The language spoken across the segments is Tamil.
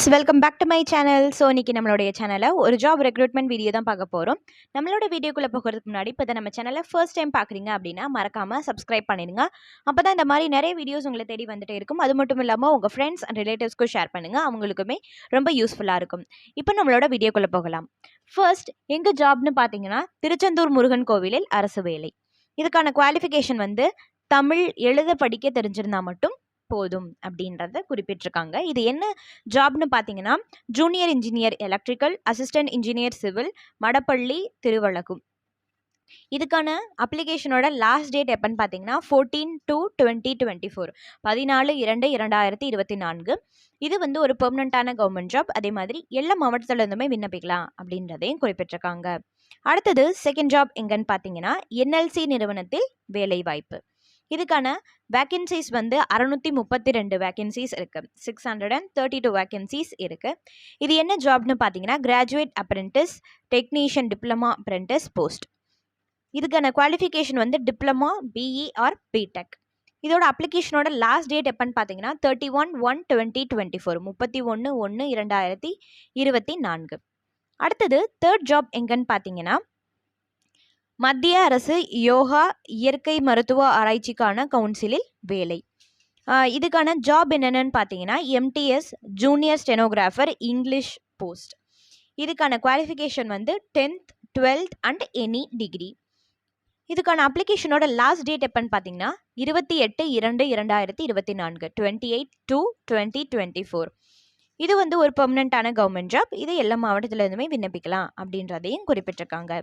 Friends, welcome back to my channel. So இன்றைக்கி நம்மளுடைய சேனலில் ஒரு ஜாப் ரெக்ரூட்மெண்ட் வீடியோ தான் பார்க்க போகிறோம். நம்மளோட வீடியோக்குள்ளே போகிறதுக்கு முன்னாடி இப்போ தான் நம்ம சேனலை ஃபர்ஸ்ட் டைம் பார்க்குறீங்க அப்படின்னா மறக்காமல் சப்ஸ்கிரைப் பண்ணிடுங்க. அப்போ தான் இந்த மாதிரி நிறைய வீடியோஸ் உங்களை தேடி வந்துட்டே இருக்கும். அது மட்டும் இல்லாமல் உங்கள் ஃப்ரெண்ட்ஸ் அண்ட் ரிலேட்டிவ்ஸ்க்கும் ஷேர் பண்ணுங்கள், அவங்களுக்குமே ரொம்ப யூஸ்ஃபுல்லாக இருக்கும். இப்போ நம்மளோட வீடியோக்குள்ளே போகலாம். ஃபர்ஸ்ட் எங்கள் ஜாப்னு பார்த்தீங்கன்னா திருச்செந்தூர் முருகன் கோவிலில் அரசு வேலை. இதுக்கான குவாலிஃபிகேஷன் வந்து தமிழ் எழுத படிக்க தெரிஞ்சிருந்தால் மட்டும் போதும் அப்படின்றத குறிப்பிட்டிருக்காங்க. இது என்ன ஜாப்னு பார்த்தீங்கன்னா junior engineer electrical, assistant engineer civil, Madappalli, திருவள்ளக்கும். இதுக்கான அப்ளிகேஷனோட லாஸ்ட் டேட் எப்போன்னு பார்த்தீங்கன்னா 14/2/2024 14/2/2024. இது வந்து ஒரு பெர்மனண்டான கவர்மெண்ட் ஜாப். அதே மாதிரி எல்லா மாவட்டத்தில் இருந்துமே விண்ணப்பிக்கலாம் அப்படின்றதையும் குறிப்பிட்டிருக்காங்க. அடுத்தது செகண்ட் ஜாப் எங்கன்னு பார்த்தீங்கன்னா என்எல்சி நிறுவனத்தில் வேலை வாய்ப்பு. இதுக்கான வேக்கன்சிஸ் வந்து 632 வேக்கன்சிஸ் இருக்குது. 632 வேக்கன்சிஸ் இருக்குது. இது என்ன ஜாப்னு பார்த்தீங்கன்னா graduate apprentice, technician, diploma apprentice post. இதுக்கான குவாலிஃபிகேஷன் வந்து டிப்ளமா, பிஇ ஆர் பிடெக். இதோட அப்ளிகேஷனோட லாஸ்ட் டேட் எப்போன்னு பார்த்தீங்கன்னா 31/1/2024 31/1/2024. அடுத்தது தேர்ட் ஜாப் எங்கன்னு பார்த்தீங்கன்னா மத்திய அரசு யோகா இயற்கை மருத்துவ ஆராய்ச்சிக்கான கவுன்சிலில் வேலை. இதுக்கான ஜாப் என்னென்னு பார்த்தீங்கன்னா MTS junior stenographer English post. இதுக்கான குவாலிஃபிகேஷன் வந்து 10th 12th and any degree. இதுக்கான அப்ளிகேஷனோட லாஸ்ட் டேட் எப்போன்னு பார்த்தீங்கன்னா 28/2/2024 28/2/2024. இது வந்து ஒரு பெர்மனண்டான கவர்மெண்ட் ஜாப். இது எல்லா மாவட்டத்தில் இருந்துமே விண்ணப்பிக்கலாம் அப்படின்றதையும் குறிப்பிட்டிருக்காங்க.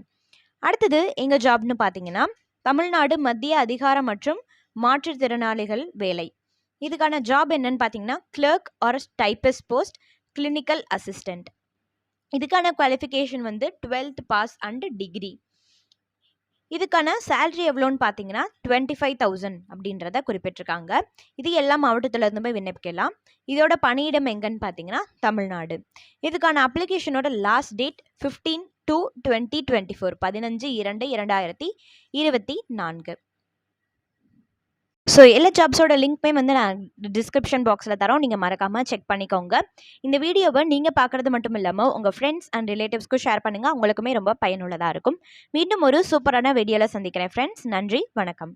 அடுத்தது எங்கள் ஜாப்னு பார்த்தீங்கன்னா தமிழ்நாடு மத்திய அதிகார மற்றும் மாற்றுத்திறனாளிகள் வேலை. இதுக்கான ஜாப் என்னன்னு பார்த்தீங்கன்னா clerk or typist post, clinical assistant. இதுக்கான குவாலிஃபிகேஷன் வந்து 12th பாஸ் அண்ட் டிகிரி. இதுக்கான சேலரி எவ்வளோன்னு பார்த்தீங்கன்னா 25,000 அப்படின்றத குறிப்பிட்டிருக்காங்க. இது எல்லா மாவட்டத்தில் இருந்து போய் விண்ணப்பிக்கலாம். இதோட பணியிடம் எங்கன்னு பார்த்தீங்கன்னா தமிழ்நாடு. இதுக்கான அப்ளிகேஷனோட லாஸ்ட் டேட் 15/2/2024 15/2/2024. ஸோ எல்லா ஜாப்ஸோட லிங்க்மே வந்து நான் டிஸ்கிரிப்ஷன் பாக்ஸில் தரோம், நீங்கள் மறக்காமல் செக் பண்ணிக்கோங்க. இந்த வீடியோவை நீங்கள் பார்க்குறது மட்டும் இல்லாமல் உங்கள் ஃப்ரெண்ட்ஸ் அண்ட் ரிலேட்டிவ்ஸ்க்கும் ஷேர் பண்ணுங்கள், அவங்களுக்குமே ரொம்ப பயனுள்ளதாக இருக்கும். மீண்டும் ஒரு சூப்பரான வீடியோவில் சந்திக்கிறேன் ஃப்ரெண்ட்ஸ். நன்றி, வணக்கம்.